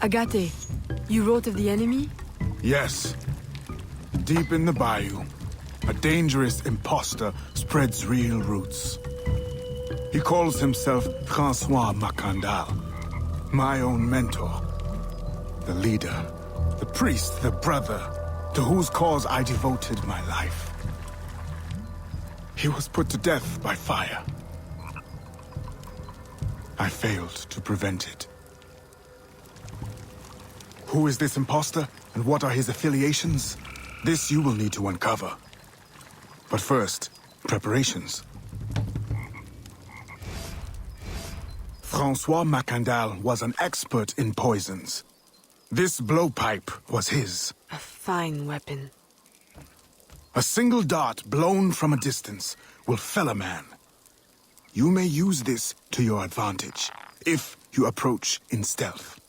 Agate, you wrote of the enemy? Yes. Deep in the bayou, a dangerous imposter spreads real roots. He calls himself Francois Macandal, my own mentor. The leader, the priest, the brother, to whose cause I devoted my life. He was put to death by fire. I failed to prevent it. Who is this imposter, and what are his affiliations? This you will need to uncover. But first, preparations. Francois Macandal was an expert in poisons. This blowpipe was his. A fine weapon. A single dart blown from a distance will fell a man. You may use this to your advantage, if you approach in stealth.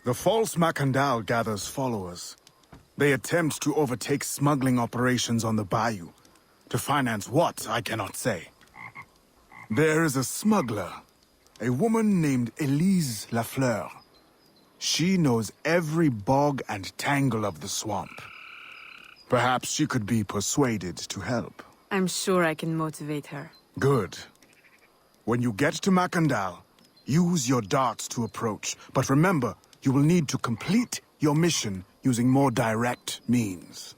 The false Macandal gathers followers. They attempt to overtake smuggling operations on the bayou. To finance what, I cannot say. There is a smuggler, a woman named Elise Lafleur. She knows every bog and tangle of the swamp. Perhaps she could be persuaded to help. I'm sure I can motivate her. Good. When you get to Macandal, use your darts to approach. But remember, you will need to complete your mission using more direct means.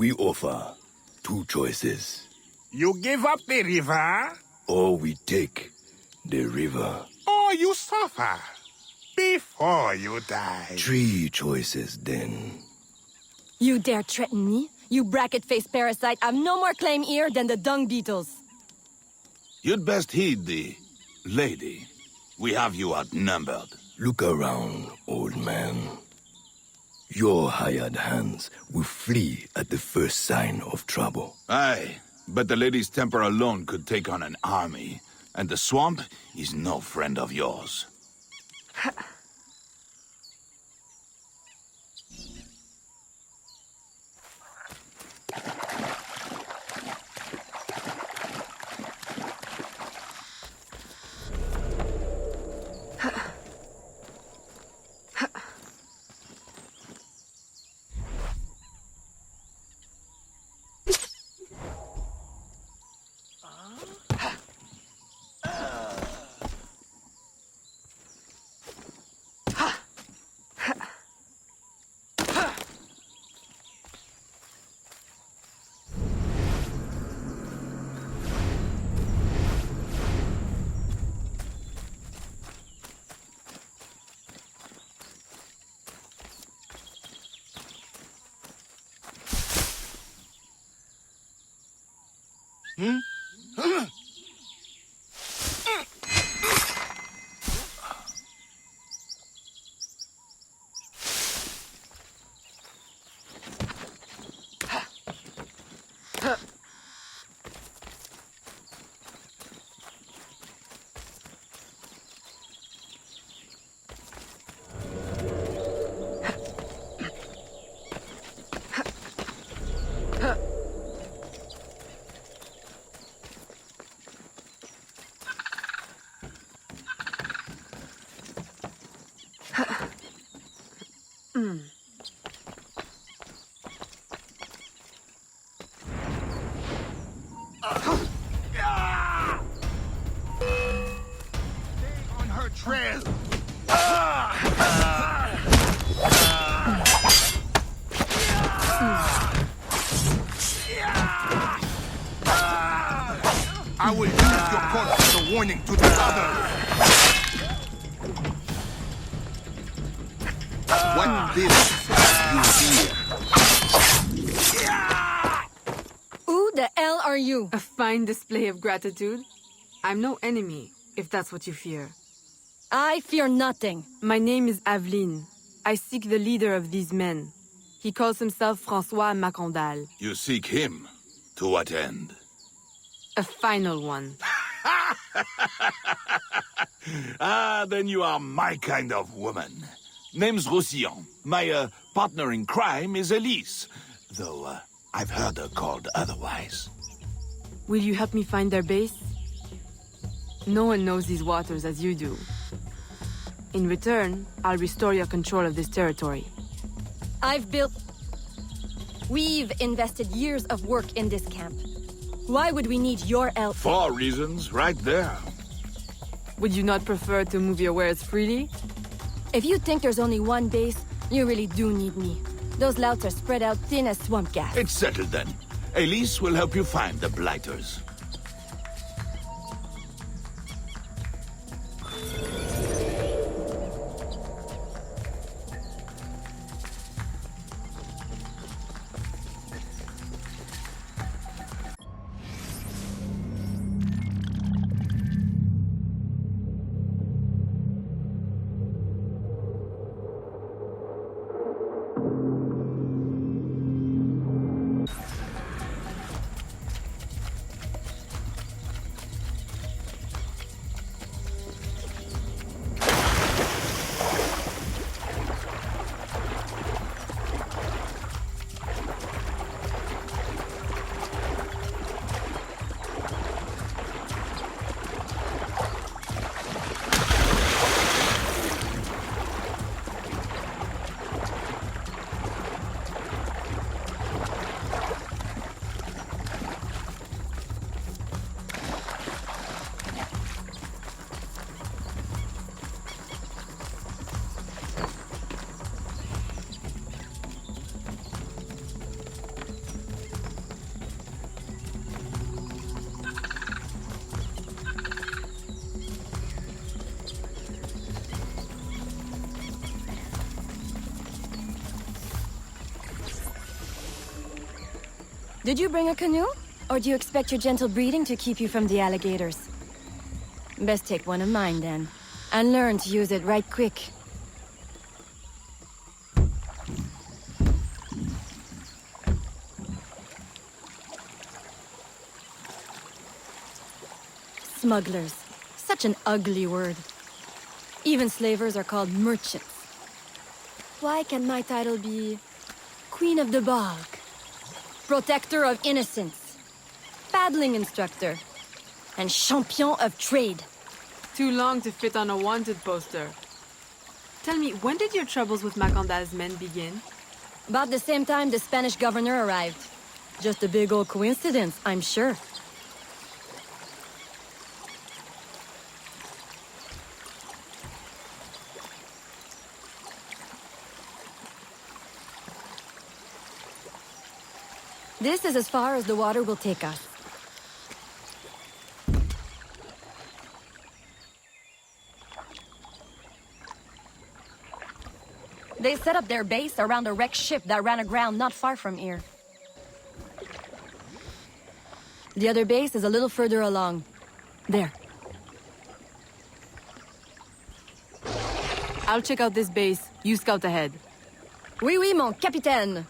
We offer two choices. You give up the river, Or we take the river. or you suffer before you die. Three choices then. You dare threaten me? You bracket-faced parasite, I've no more claim here than the dung beetles. You'd best heed the lady. We have you outnumbered. Look around, old man. Your hired hands will flee at the first sign of trouble. Aye, but the lady's temper alone could take on an army. And the swamp is no friend of yours. trail. I will use your corpse as a warning to the others. What business you here? Who the hell are you? A fine display of gratitude. I'm no enemy, if that's what you fear. I fear nothing. My name is Aveline. I seek the leader of these men. He calls himself François Macandal. You seek him? To what end? A final one. Ah, then you are my kind of woman. Name's Roussillon. My partner in crime is Elise. Though I've heard her called otherwise. Will you help me find their base? No one knows these waters as you do. In return, I'll restore your control of this territory. We've invested years of work in this camp. Why would we need your help? 4 reasons, right there. Would you not prefer to move your wares freely? If you think there's only one base, you really do need me. Those louts are spread out thin as swamp gas. It's settled then. Elise will help you find the Blighters. Did you bring a canoe? Or do you expect your gentle breeding to keep you from the alligators? Best take one of mine, then. And learn to use it right quick. Smugglers. Such an ugly word. Even slavers are called merchants. Why can my title be... Queen of the Bog? Protector of Innocence, paddling instructor, and champion of trade. Too long to fit on a wanted poster. Tell me, when did your troubles with Macandal's men begin? About the same time the Spanish governor arrived. Just a big old coincidence, I'm sure. This is as far as the water will take us. They set up their base around a wrecked ship that ran aground not far from here. The other base is a little further along. There. I'll check out this base. You scout ahead. Oui, oui, mon capitaine.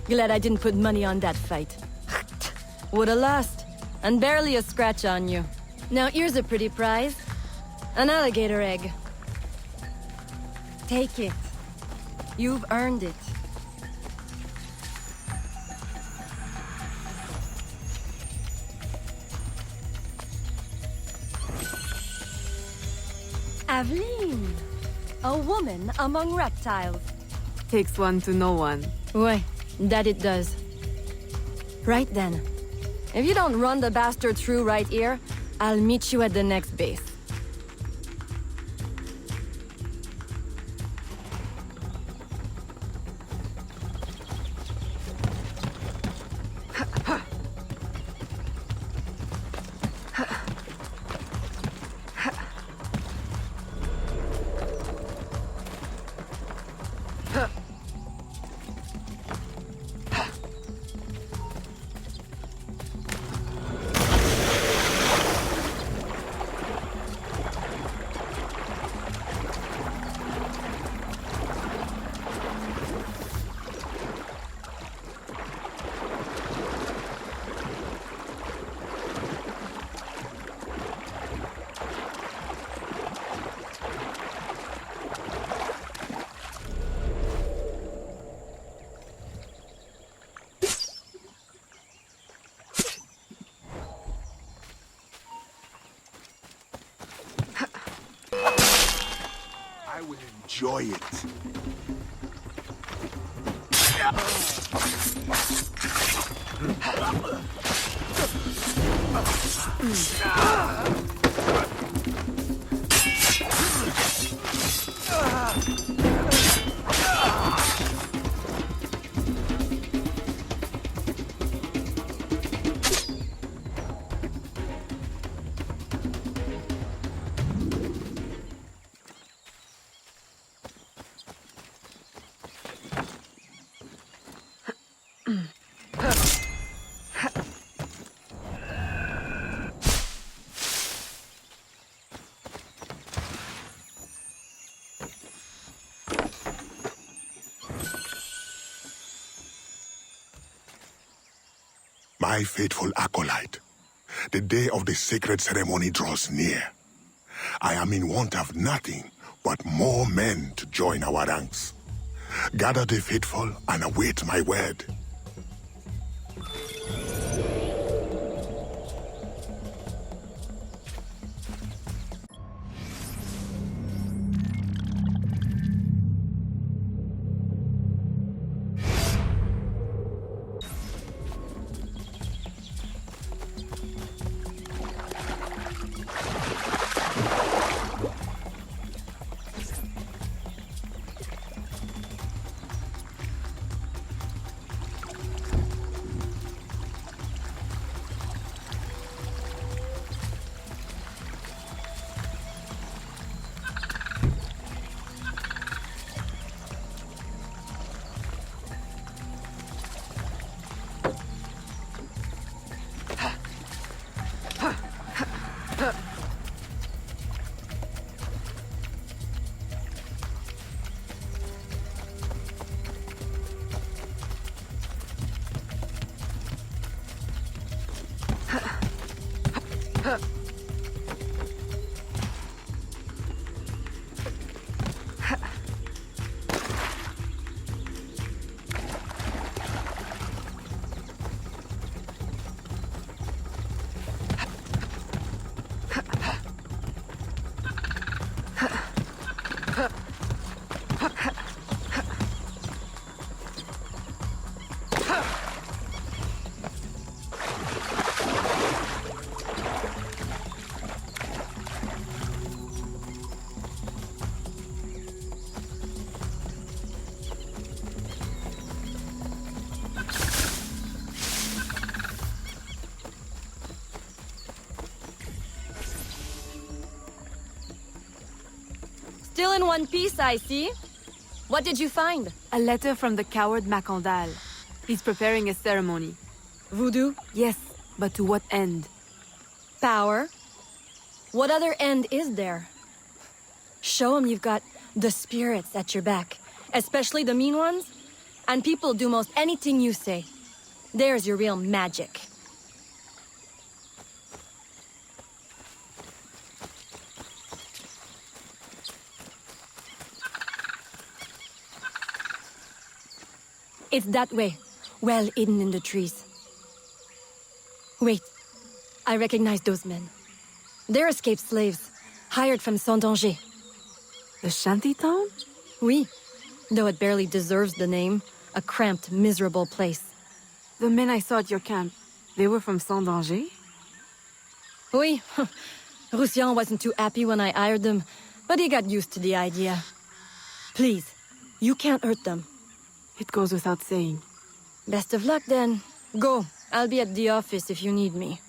Glad I didn't put money on that fight. Would've lost, and barely a scratch on you. Now here's a pretty prize. An alligator egg. Take it. You've earned it. Aveline, a woman among reptiles. Takes one to know one. Ouais, that it does. Right then. If you don't run the bastard through right here, I'll meet you at the next base. I will enjoy it. My faithful acolyte, the day of the sacred ceremony draws near. I am in want of nothing but more men to join our ranks. Gather the faithful and await my word. Still in one piece, I see. What did you find? A letter from the coward Macandal. He's preparing a ceremony. Voodoo? Yes, but to what end? Power? What other end is there? Show him you've got the spirits at your back, especially the mean ones. And people do most anything you say. There's your real magic. It's that way, well hidden in the trees. Wait, I recognize those men. They're escaped slaves, hired from Saint-Danger. The shanty town? Oui, though it barely deserves the name. A cramped, miserable place. The men I saw at your camp, they were from Saint-Danger? Oui, Roussillon wasn't too happy when I hired them, but he got used to the idea. Please, you can't hurt them. It goes without saying. Best of luck then. Go, I'll be at the office if you need me.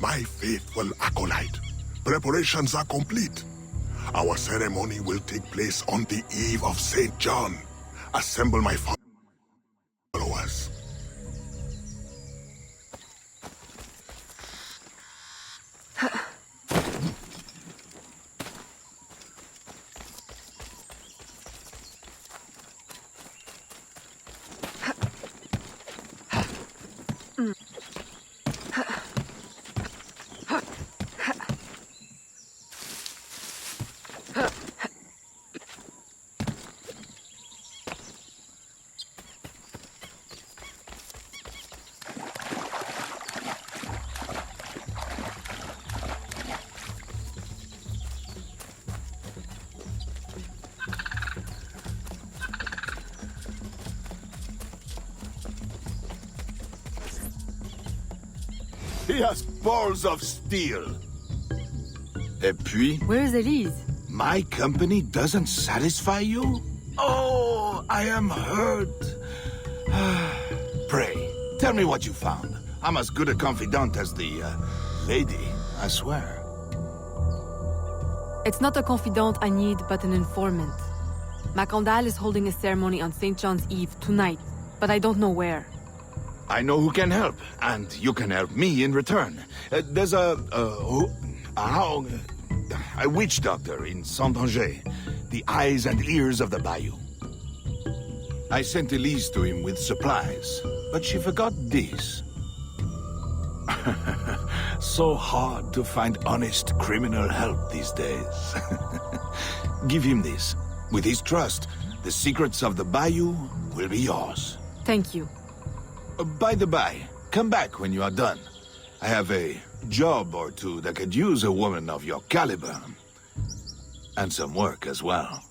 My faithful acolyte, preparations are complete. Our ceremony will take place on the eve of St. John. Assemble my followers. He has balls of steel. Et puis, Where is Elise? my company doesn't satisfy you? Oh, I am hurt. Pray, tell me what you found. I'm as good a confidant as the lady, I swear. It's not a confidant I need, but an informant. Macandal is holding a ceremony on St. John's Eve tonight, but I don't know where. I know who can help, and you can help me in return. There's a witch doctor in Saint-Danger, the eyes and ears of the bayou. I sent Elise to him with supplies, but she forgot this. So hard to find honest criminal help these days. Give him this. With his trust, the secrets of the bayou will be yours. Thank you. By the by, come back when you are done. I have a job or two that could use a woman of your caliber. And some work as well.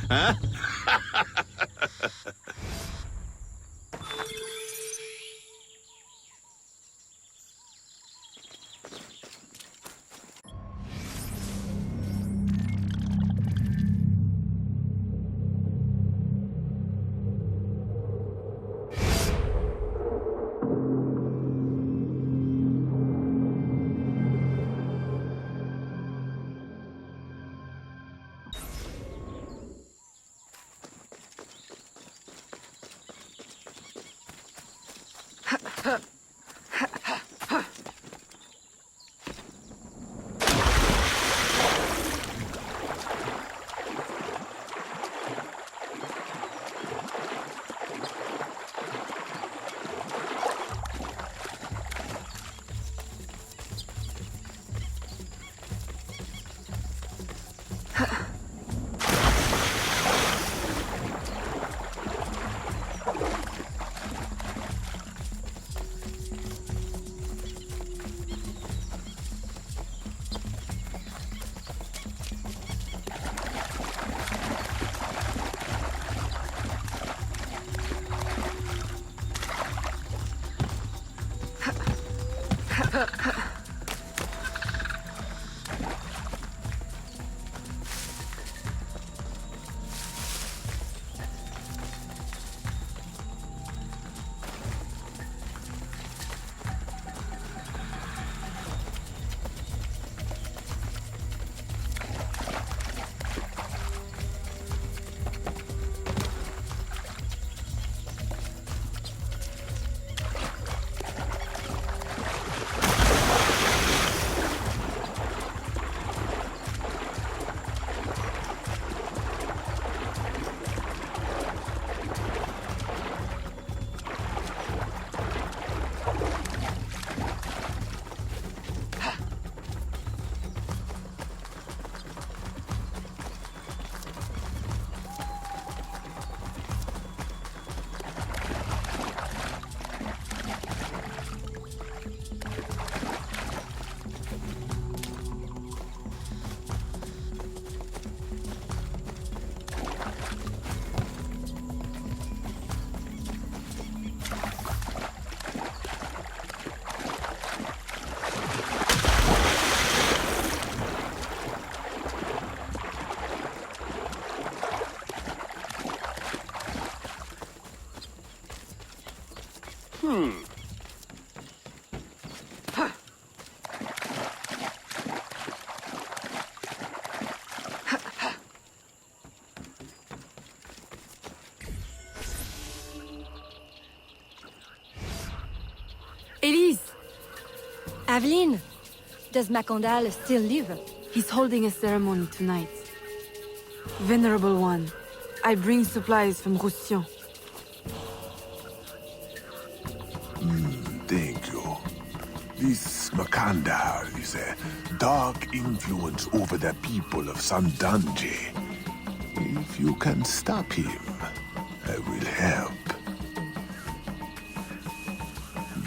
Huh? Elise! Aveline, does Macandal still live? He's holding a ceremony tonight. Venerable One, I bring supplies from Roussillon. Thank you. This Makandar is a dark influence over the people of Sandanji. If you can stop him, I will help.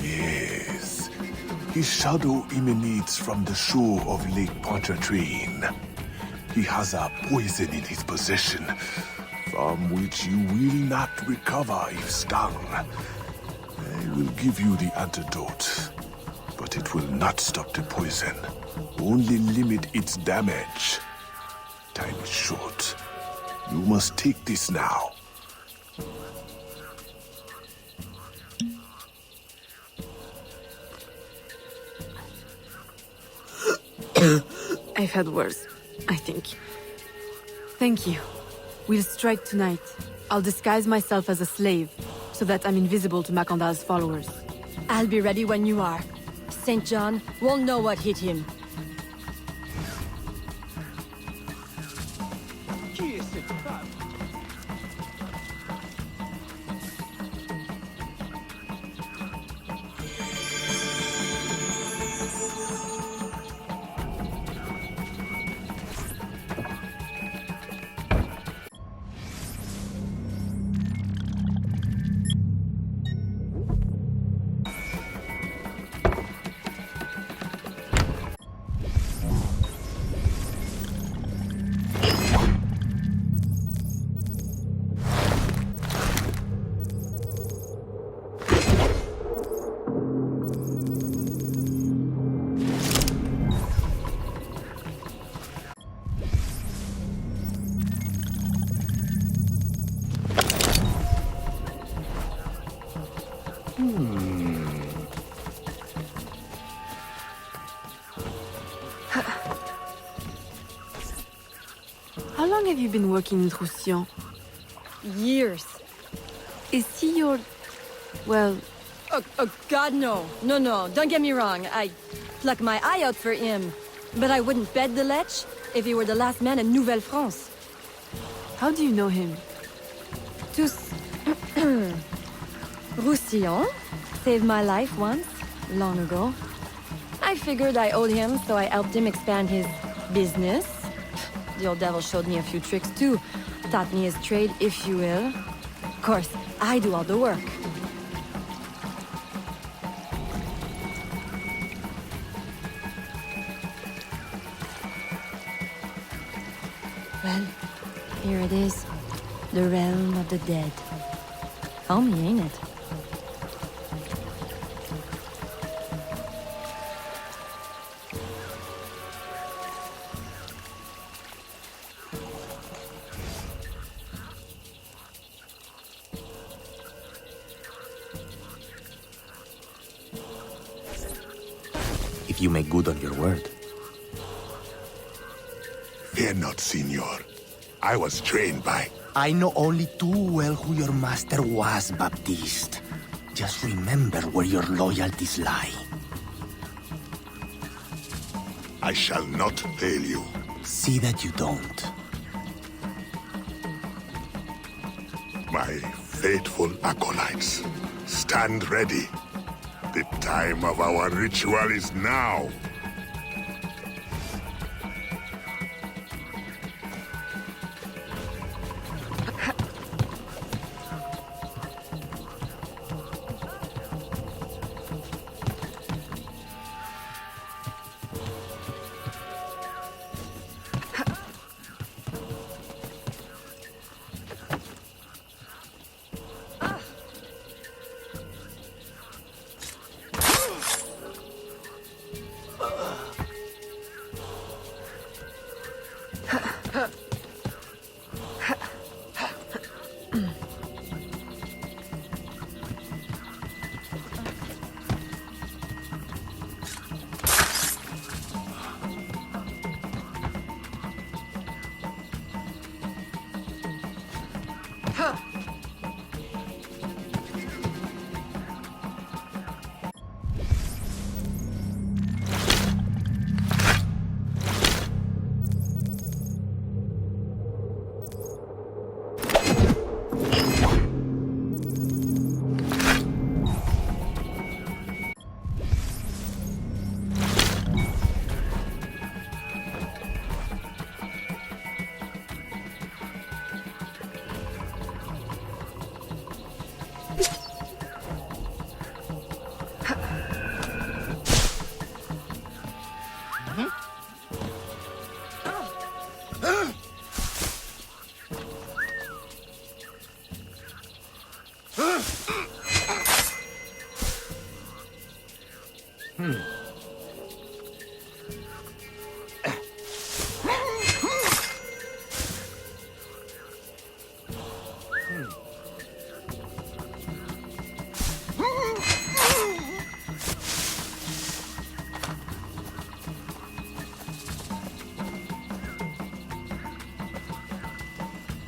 Yes. His shadow emanates from the shore of Lake Pontchartrain. He has a poison in his possession, from which you will not recover if stung. I will give you the antidote, but it will not stop the poison, only limit its damage. Time is short. You must take this now. I've had worse, I think. Thank you. We'll strike tonight. I'll disguise myself as a slave, so that I'm invisible to Macandal's followers. I'll be ready when you are. St. John won't know what hit him. How long have you been working in Roussillon? Years. Is he your... well, Oh, God, no. No, don't get me wrong. I'd pluck my eye out for him. But I wouldn't bet the lech if he were the last man in Nouvelle-France. How do you know him? Tous... Roussillon saved my life once, long ago. I figured I owed him, so I helped him expand his business. The old devil showed me a few tricks too. Taught me his trade, if you will. Of course, I do all the work. Well, here it is. The realm of the dead. Homey, ain't it? If you make good on your word. Fear not, Signor. I was trained by... I know only too well who your master was, Baptiste. Just remember where your loyalties lie. I shall not fail you. See that you don't. My faithful acolytes, stand ready. The time of our ritual is now.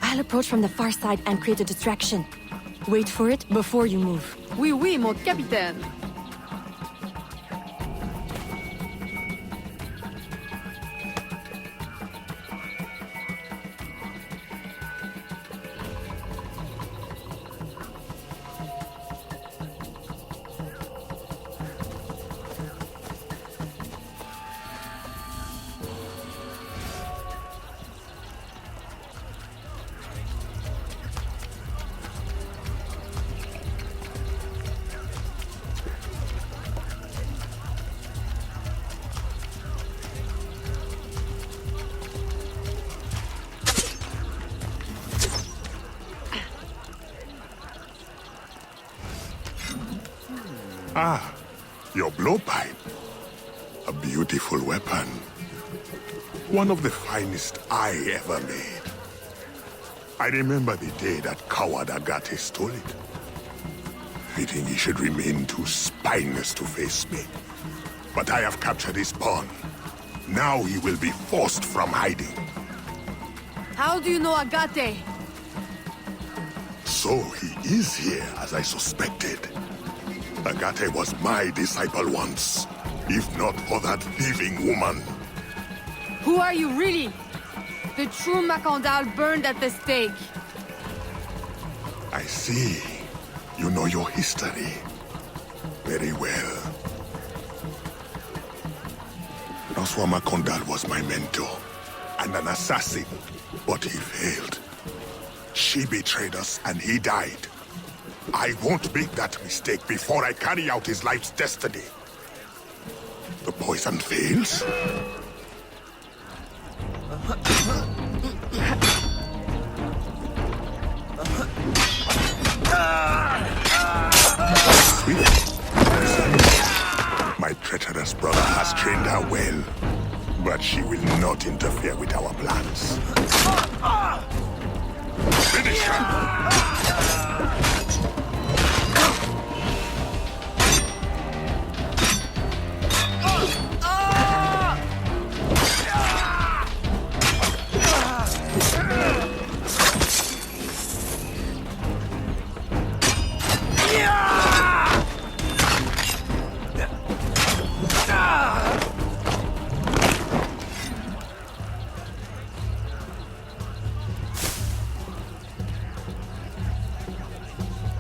I'll approach from the far side and create a distraction. Wait for it before you move. Oui, mon capitaine. Ah, your blowpipe. A beautiful weapon. One of the finest I ever made. I remember the day that coward Agate stole it. Fitting he should remain too spineless to face me. But I have captured his pawn. Now he will be forced from hiding. How do you know Agate? So he is here as I suspected. Agate was my disciple once, if not for that thieving woman. Who are you really? The true Macandal burned at the stake. I see. You know your history very well. Francois Macandal was my mentor and an assassin, but he failed. She betrayed us and he died. I won't make that mistake before I carry out his life's destiny. The poison fails? My treacherous brother has trained her well, but she will not interfere with our plans. Finish her!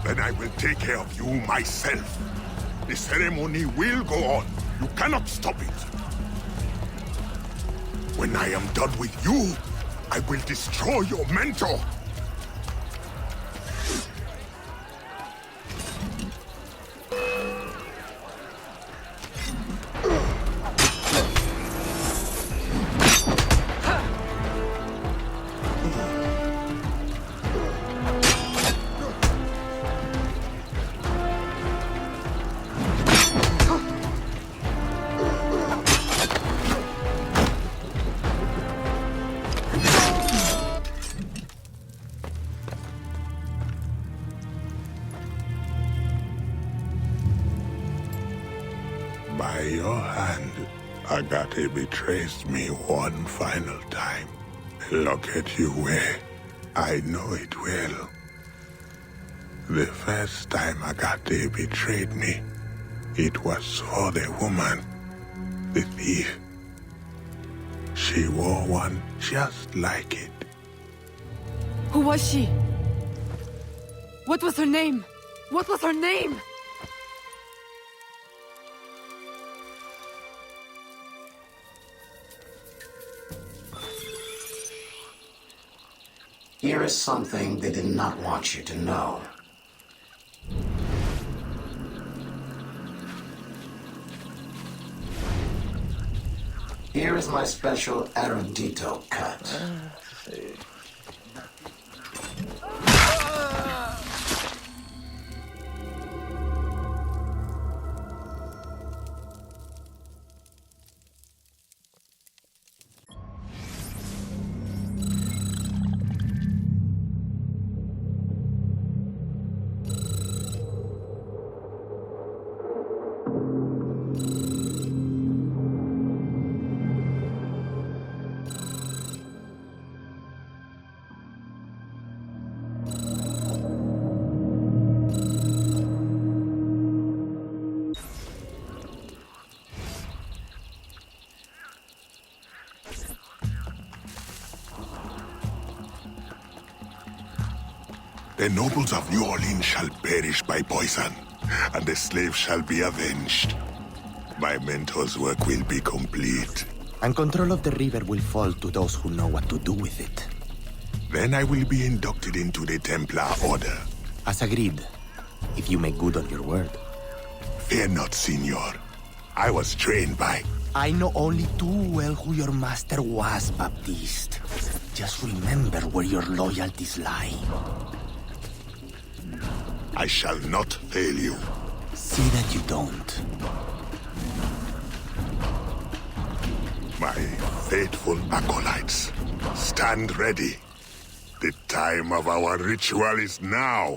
Then I will take care of you myself. The ceremony will go on. You cannot stop it. When I am done with you, I will destroy your mentor. By your hand, Agate betrays me one final time. Look at you where I know it well. The first time Agate betrayed me, it was for the woman, the thief. She wore one just like it. Who was she? What was her name? What was her name? Here is something they did not want you to know. Here is my special erudito cut. The nobles of New Orleans shall perish by poison, and the slaves shall be avenged. My mentor's work will be complete. And control of the river will fall to those who know what to do with it. Then I will be inducted into the Templar Order. As agreed, if you make good on your word. Fear not, Signor. I was trained by... I know only too well who your master was, Baptiste. Just remember where your loyalties lie. I shall not fail you. See that you don't. My faithful acolytes, stand ready. The time of our ritual is now.